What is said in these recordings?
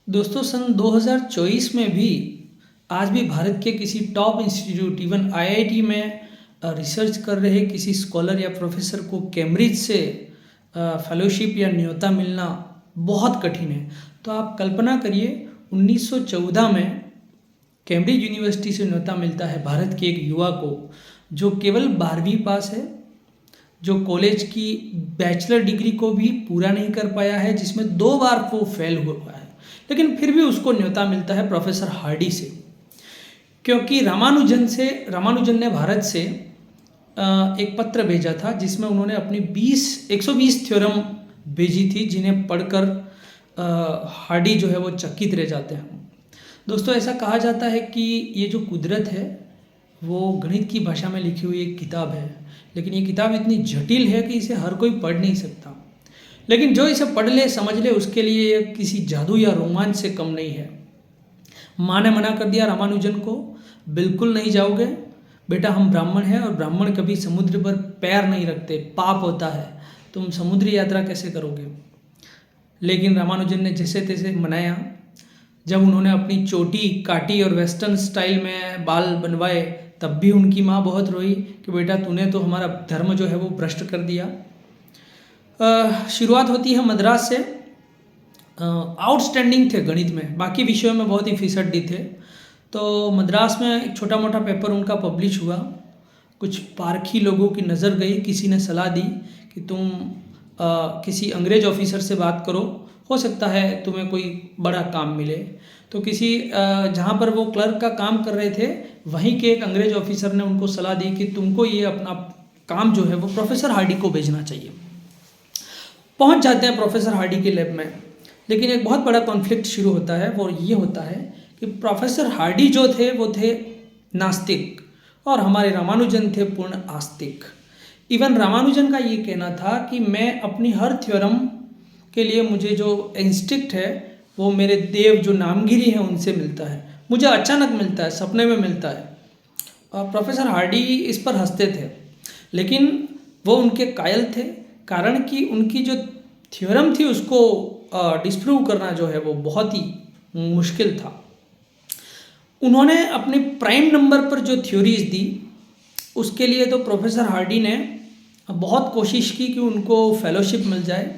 दोस्तों सन 2024 में भी आज भी भारत के किसी टॉप इंस्टीट्यूट इवन आईआईटी में रिसर्च कर रहे किसी स्कॉलर या प्रोफेसर को कैम्ब्रिज से फेलोशिप या न्योता मिलना बहुत कठिन है। तो आप कल्पना करिए 1914 में कैम्ब्रिज यूनिवर्सिटी से न्योता मिलता है भारत के एक युवा को जो केवल 12वीं पास है, जो कॉलेज की बैचलर डिग्री को भी पूरा नहीं कर पाया है, जिसमें 2 बार वो फेल हुआ है, लेकिन फिर भी उसको न्योता मिलता है प्रोफेसर हार्डी से। क्योंकि रामानुजन ने भारत से एक पत्र भेजा था जिसमें उन्होंने अपनी 120 थ्योरम भेजी थी, जिन्हें पढ़कर हार्डी जो है वो चकित रह जाते हैं। दोस्तों ऐसा कहा जाता है कि ये जो कुदरत है वो गणित की भाषा में लिखी हुई एक किताब है, लेकिन ये किताब इतनी जटिल है कि इसे हर कोई पढ़ नहीं सकता। लेकिन जो इसे पढ़ ले समझ ले उसके लिए ये किसी जादू या रोमांच से कम नहीं है। माँ ने मना कर दिया रामानुजन को, बिल्कुल नहीं जाओगे बेटा, हम ब्राह्मण हैं और ब्राह्मण कभी समुद्र पर पैर नहीं रखते, पाप होता है, तुम समुद्री यात्रा कैसे करोगे। लेकिन रामानुजन ने जैसे तैसे मनाया। जब उन्होंने अपनी चोटी काटी और वेस्टर्न स्टाइल में बाल बनवाए तब भी उनकी माँ बहुत रोई कि बेटा तूने तो हमारा धर्म जो है वो भ्रष्ट कर दिया। शुरुआत होती है मद्रास से। आउटस्टैंडिंग थे गणित में, बाकी विषयों में बहुत ही फिसड्डी थे। तो मद्रास में एक छोटा मोटा पेपर उनका पब्लिश हुआ। कुछ पारखी लोगों की नज़र गई, किसी ने सलाह दी कि तुम किसी अंग्रेज ऑफिसर से बात करो, हो सकता है तुम्हें कोई बड़ा काम मिले। तो किसी जहाँ पर वो क्लर्क का काम कर रहे थे वहीं के एक अंग्रेज ऑफिसर ने उनको सलाह दी कि तुमको ये अपना काम जो है वो प्रोफेसर हार्डी को भेजना चाहिए। पहुँच जाते हैं प्रोफेसर हार्डी के लैब में, लेकिन एक बहुत बड़ा कॉन्फ्लिक्ट शुरू होता है। वो ये होता है कि प्रोफेसर हार्डी जो थे वो थे नास्तिक और हमारे रामानुजन थे पूर्ण आस्तिक। इवन रामानुजन का ये कहना था कि मैं अपनी हर थ्योरम के लिए मुझे जो इंस्टिक्ट है वो मेरे देव जो नामगिरी हैं उनसे मिलता है, मुझे अचानक मिलता है, सपने में मिलता है। और प्रोफेसर हार्डी इस पर हंसते थे, लेकिन वो उनके कायल थे, कारण कि उनकी जो थ्योरम थी उसको डिस्प्रूव करना जो है वो बहुत ही मुश्किल था। उन्होंने अपने प्राइम नंबर पर जो थ्योरीज दी उसके लिए तो प्रोफेसर हार्डी ने बहुत कोशिश की कि उनको फेलोशिप मिल जाए,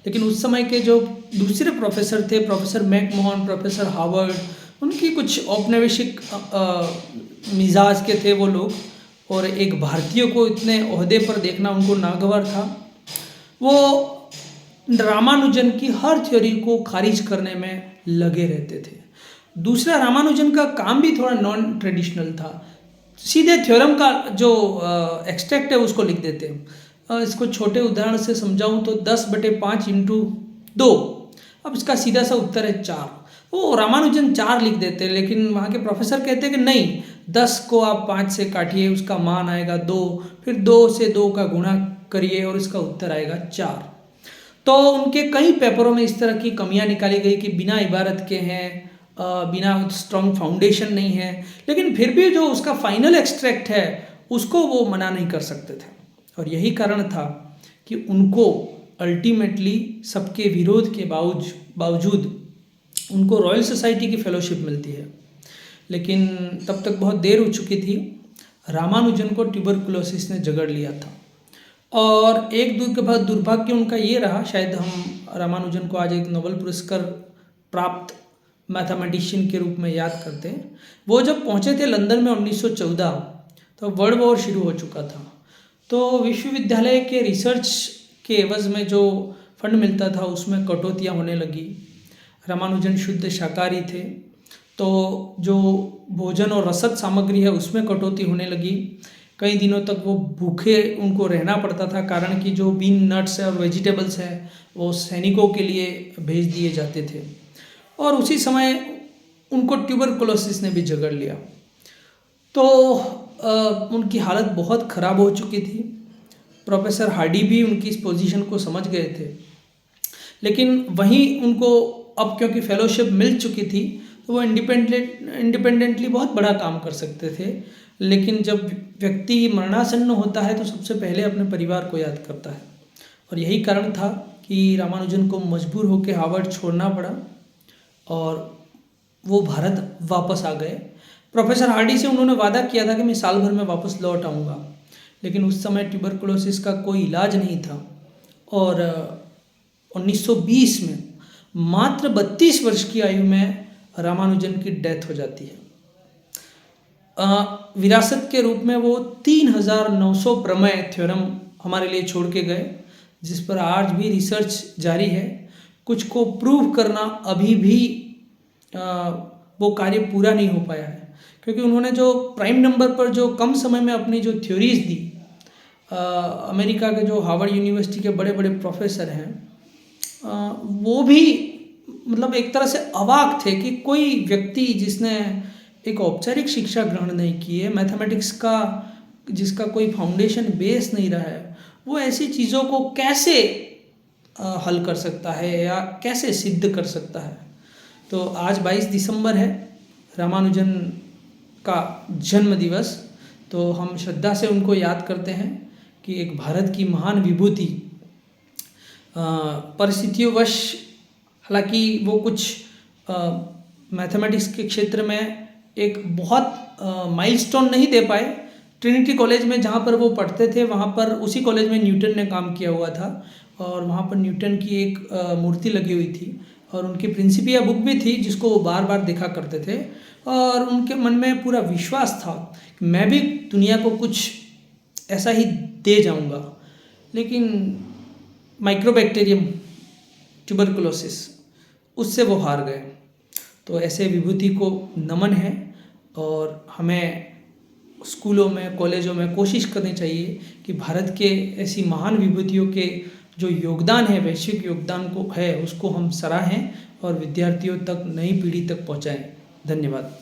लेकिन उस समय के जो दूसरे प्रोफेसर थे, प्रोफेसर मैकमोहन, प्रोफेसर हार्वर्ड, उनकी कुछ औपनिवेशिक मिजाज के थे वो लोग, और एक भारतीय को इतने ओहदे पर देखना उनको नागवार था। वो रामानुजन की हर थ्योरी को खारिज करने में लगे रहते थे। दूसरा, रामानुजन का काम भी थोड़ा नॉन ट्रेडिशनल था। सीधे थ्योरम का जो एक्सट्रैक्ट है उसको लिख देते हैं। इसको छोटे उदाहरण से समझाऊं तो 10/5 इंटू 2, अब इसका सीधा सा उत्तर है 4। वो रामानुजन 4 लिख देते हैं, लेकिन वहाँ के प्रोफेसर कहते हैं कि नहीं, 10 को आप 5 से काटिए, उसका मान आएगा 2, फिर 2 से 2 का गुणा करिए और इसका उत्तर आएगा 4। तो उनके कई पेपरों में इस तरह की कमियां निकाली गई कि बिना इबारत के हैं, बिना स्ट्रॉन्ग फाउंडेशन नहीं है, लेकिन फिर भी जो उसका फाइनल एक्सट्रैक्ट है उसको वो मना नहीं कर सकते थे। और यही कारण था कि उनको अल्टीमेटली सबके विरोध के बावजूद उनको रॉयल सोसाइटी की फेलोशिप मिलती है। लेकिन तब तक बहुत देर हो चुकी थी। रामानुजन को ट्यूबरकुलोसिस ने जकड़ लिया था, और एक दुर्भाग्य उनका ये रहा, शायद हम रामानुजन को आज एक नोबेल पुरस्कार प्राप्त मैथमेटिशियन के रूप में याद करते हैं। वो जब पहुंचे थे लंदन में 1914, तो वर्ल्ड वॉर शुरू हो चुका था। तो विश्वविद्यालय के रिसर्च के एवज में जो फंड मिलता था उसमें कटौतियाँ होने लगी। रामानुजन शुद्ध शाकाहारी थे, तो जो भोजन और रसद सामग्री है उसमें कटौती होने लगी। कई दिनों तक वो भूखे उनको रहना पड़ता था, कारण कि जो बीन नट्स है और वेजिटेबल्स हैं वो सैनिकों के लिए भेज दिए जाते थे। और उसी समय उनको ट्यूबरकुलोसिस ने भी जकड़ लिया। तो उनकी हालत बहुत ख़राब हो चुकी थी। प्रोफेसर हार्डी भी उनकी इस पोजीशन को समझ गए थे, लेकिन वहीं उनको अब क्योंकि फेलोशिप मिल चुकी थी तो वो इंडिपेंडेंटली बहुत बड़ा काम कर सकते थे। लेकिन जब व्यक्ति मरणासन्न होता है तो सबसे पहले अपने परिवार को याद करता है, और यही कारण था कि रामानुजन को मजबूर होकर हार्वर्ड छोड़ना पड़ा। और वो भारत वापस आ गए। प्रोफेसर हार्डी से उन्होंने वादा किया था कि मैं साल भर में वापस लौट आऊँगा, लेकिन उस समय ट्यूबरकुलोसिस का कोई इलाज नहीं था और 1920 में मात्र 32 वर्ष की आयु में रामानुजन की डेथ हो जाती है। विरासत के रूप में वो 3900 प्रमेय थ्योरम हमारे लिए छोड़ के गए, जिस पर आज भी रिसर्च जारी है। कुछ को प्रूव करना अभी भी वो कार्य पूरा नहीं हो पाया है, क्योंकि उन्होंने जो प्राइम नंबर पर जो कम समय में अपनी जो थ्योरीज दी, अमेरिका के जो हार्वर्ड यूनिवर्सिटी के बड़े बड़े प्रोफेसर हैं, वो भी मतलब एक तरह से अवाक थे कि कोई व्यक्ति जिसने एक औपचारिक शिक्षा ग्रहण नहीं की है, मैथमेटिक्स का जिसका कोई फाउंडेशन बेस नहीं रहा है, वो ऐसी चीज़ों को कैसे हल कर सकता है या कैसे सिद्ध कर सकता है। तो आज 22 दिसंबर है, रामानुजन का जन्म दिवस। तो हम श्रद्धा से उनको याद करते हैं कि एक भारत की महान विभूति, परिस्थितियोंवश हालांकि वो कुछ मैथमेटिक्स के क्षेत्र में एक बहुत माइलस्टोन नहीं दे पाए। ट्रिनिटी कॉलेज में जहाँ पर वो पढ़ते थे, वहाँ पर उसी कॉलेज में न्यूटन ने काम किया हुआ था और वहाँ पर न्यूटन की एक मूर्ति लगी हुई थी और उनकी प्रिंसिपिया बुक भी थी, जिसको वो बार बार देखा करते थे और उनके मन में पूरा विश्वास था कि मैं भी दुनिया को कुछ ऐसा ही दे जाऊंगा। लेकिन माइक्रोबैक्टीरियम ट्यूबरकुलोसिस, उससे वो हार गए। तो ऐसे विभूति को नमन है और हमें स्कूलों में, कॉलेजों में कोशिश करनी चाहिए कि भारत के ऐसी महान विभूतियों के जो योगदान है, वैश्विक योगदान को है, उसको हम सराहें और विद्यार्थियों तक, नई पीढ़ी तक पहुंचाएं। धन्यवाद।